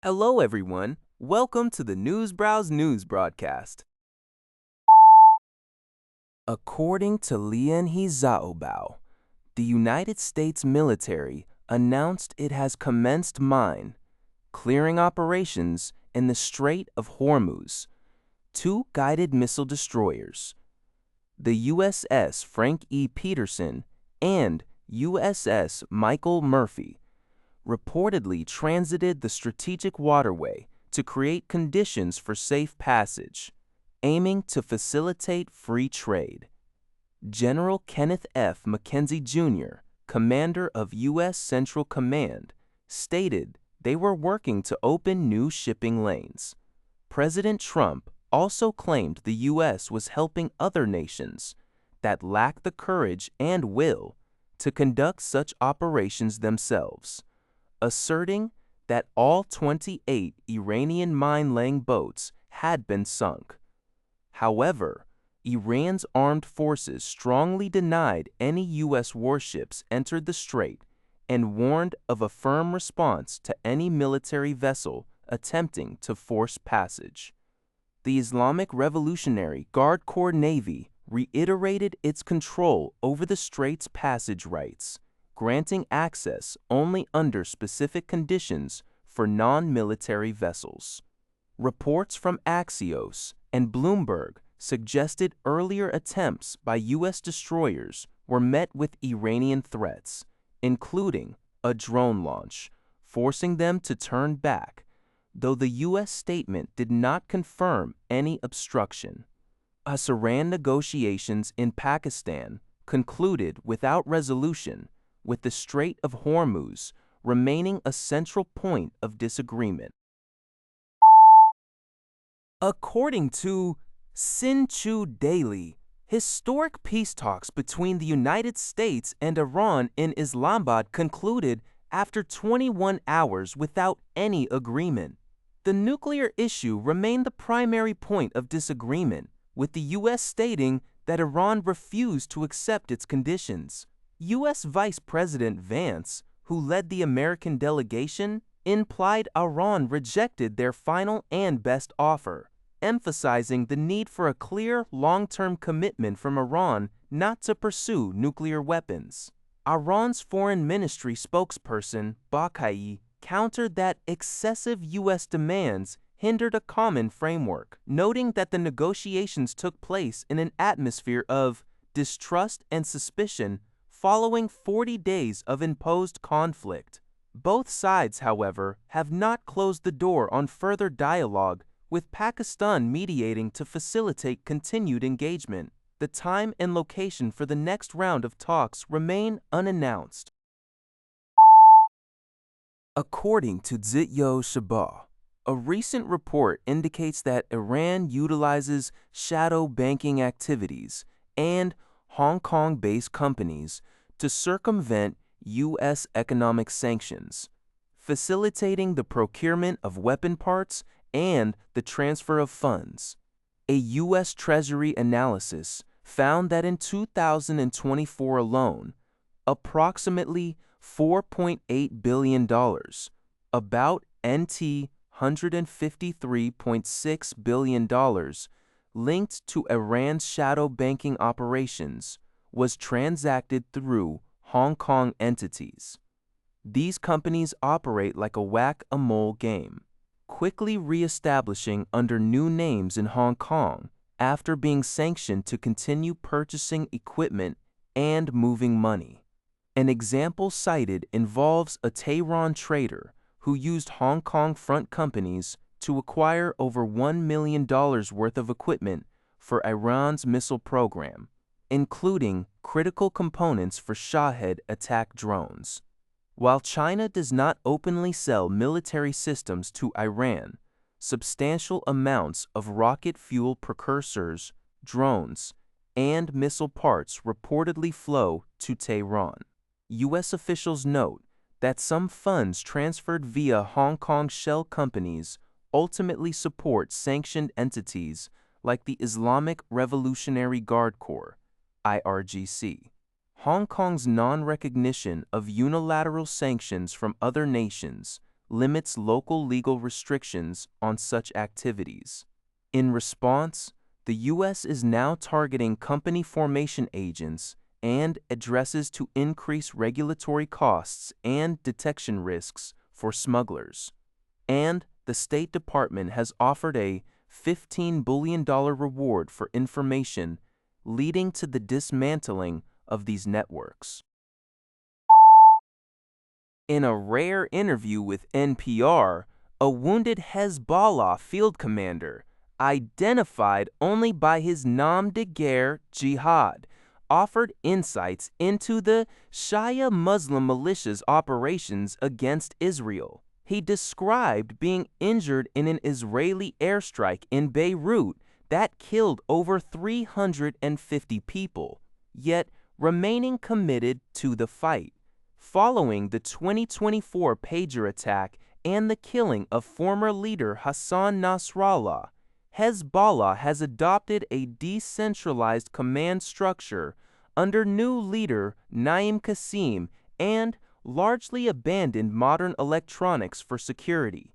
Hello, everyone. Welcome to the Newsbrowse News broadcast. According to Lianhe Xiaobao, the United States military announced it has commenced clearing operations in the Strait of Hormuz, two guided missile destroyers, the USS Frank E. Peterson and USS Michael Murphy, reportedly transited the strategic waterway to create conditions for safe passage, aiming to facilitate free trade. General Kenneth F. McKenzie, Jr., commander of U.S. Central Command, stated they were working to open new shipping lanes. President Trump also claimed the U.S. was helping other nations that lack the courage and will to conduct such operations themselves, asserting that all 28 Iranian mine-laying boats had been sunk. However, Iran's armed forces strongly denied any U.S. warships entered the strait and warned of a firm response to any military vessel attempting to force passage. The Islamic Revolutionary Guard Corps Navy reiterated its control over the strait's passage rights, granting access only under specific conditions for non-military vessels. Reports from Axios and Bloomberg suggested earlier attempts by U.S. destroyers were met with Iranian threats, including a drone launch, forcing them to turn back, though the U.S. statement did not confirm any obstruction. Iran negotiations in Pakistan concluded without resolution, with the Strait of Hormuz remaining a central point of disagreement. According to Sinchu Daily, historic peace talks between the United States and Iran in Islamabad concluded after 21 hours without any agreement. The nuclear issue remained the primary point of disagreement, with the U.S. stating that Iran refused to accept its conditions. U.S. Vice President Vance, who led the American delegation, implied Iran rejected their final and best offer, emphasizing the need for a clear, long-term commitment from Iran not to pursue nuclear weapons. Iran's foreign ministry spokesperson, Bakai, countered that excessive U.S. demands hindered a common framework, noting that the negotiations took place in an atmosphere of distrust and suspicion following 40 days of imposed conflict. Both sides, however, have not closed the door on further dialogue, with Pakistan mediating to facilitate continued engagement. The time and location for the next round of talks remain unannounced. According to Zityo Shabah, a recent report indicates that Iran utilizes shadow banking activities and Hong Kong-based companies to circumvent U.S. economic sanctions, facilitating the procurement of weapon parts and the transfer of funds. A U.S. Treasury analysis found that in 2024 alone, approximately $4.8 billion, about NT $153.6 billion, linked to Iran's shadow banking operations, was transacted through Hong Kong entities. These companies operate like a whack-a-mole game, quickly re-establishing under new names in Hong Kong after being sanctioned to continue purchasing equipment and moving money. An example cited involves a Tehran trader who used Hong Kong front companies to acquire over $1 million worth of equipment for Iran's missile program, including critical components for Shahed attack drones. While China does not openly sell military systems to Iran, substantial amounts of rocket fuel precursors, drones, and missile parts reportedly flow to Tehran. U.S. officials note that some funds transferred via Hong Kong shell companies ultimately support sanctioned entities like the Islamic Revolutionary Guard Corps, IRGC. Hong Kong's non-recognition of unilateral sanctions from other nations limits local legal restrictions on such activities. In response, the U.S. is now targeting company formation agents and addresses to increase regulatory costs and detection risks for smugglers. And the State Department has offered a $15 billion reward for information leading to the dismantling of these networks. In a rare interview with NPR, a wounded Hezbollah field commander, identified only by his nom de guerre jihad, offered insights into the Shia Muslim militia's operations against Israel. He described being injured in an Israeli airstrike in Beirut that killed over 350 people, yet remaining committed to the fight. Following the 2024 pager attack and the killing of former leader Hassan Nasrallah, Hezbollah has adopted a decentralized command structure under new leader Naim Qassem and largely abandoned modern electronics for security.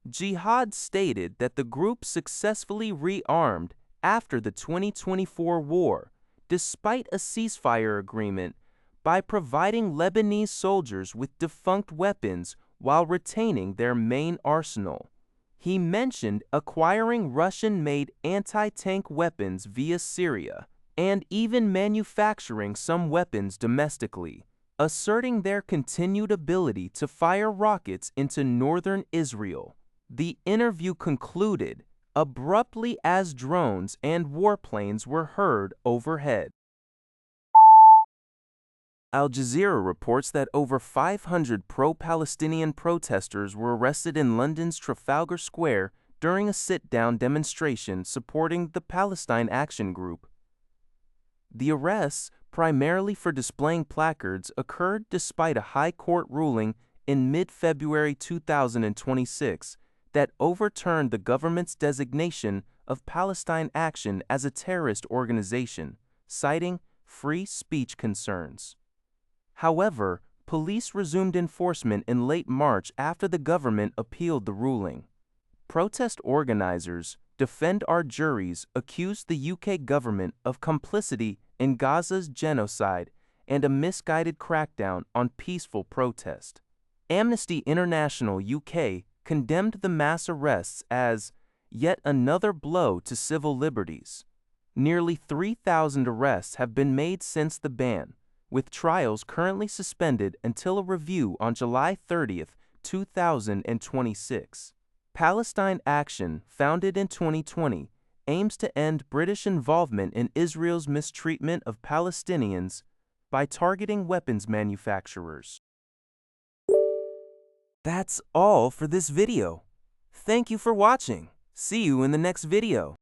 Jihad stated that the group successfully rearmed after the 2024 war, despite a ceasefire agreement, by providing Lebanese soldiers with defunct weapons while retaining their main arsenal. He mentioned acquiring Russian-made anti-tank weapons via Syria and even manufacturing some weapons domestically, asserting their continued ability to fire rockets into northern Israel. The interview concluded abruptly as drones and warplanes were heard overhead. Al Jazeera reports that over 500 pro-Palestinian protesters were arrested in London's Trafalgar Square during a sit-down demonstration supporting the Palestine Action group. The arrests, primarily for displaying placards, occurred despite a high court ruling in mid-February 2026 that overturned the government's designation of Palestine Action as a terrorist organization, citing free speech concerns. However, police resumed enforcement in late March after the government appealed the ruling. Protest organizers, Defend Our Juries, accused the UK government of complicity in Gaza's genocide and a misguided crackdown on peaceful protest. Amnesty International UK condemned the mass arrests as yet another blow to civil liberties. Nearly 3,000 arrests have been made since the ban, with trials currently suspended until a review on July 30, 2026. Palestine Action, founded in 2020, aims to end British involvement in Israel's mistreatment of Palestinians by targeting weapons manufacturers. That's all for this video. Thank you for watching. See you in the next video.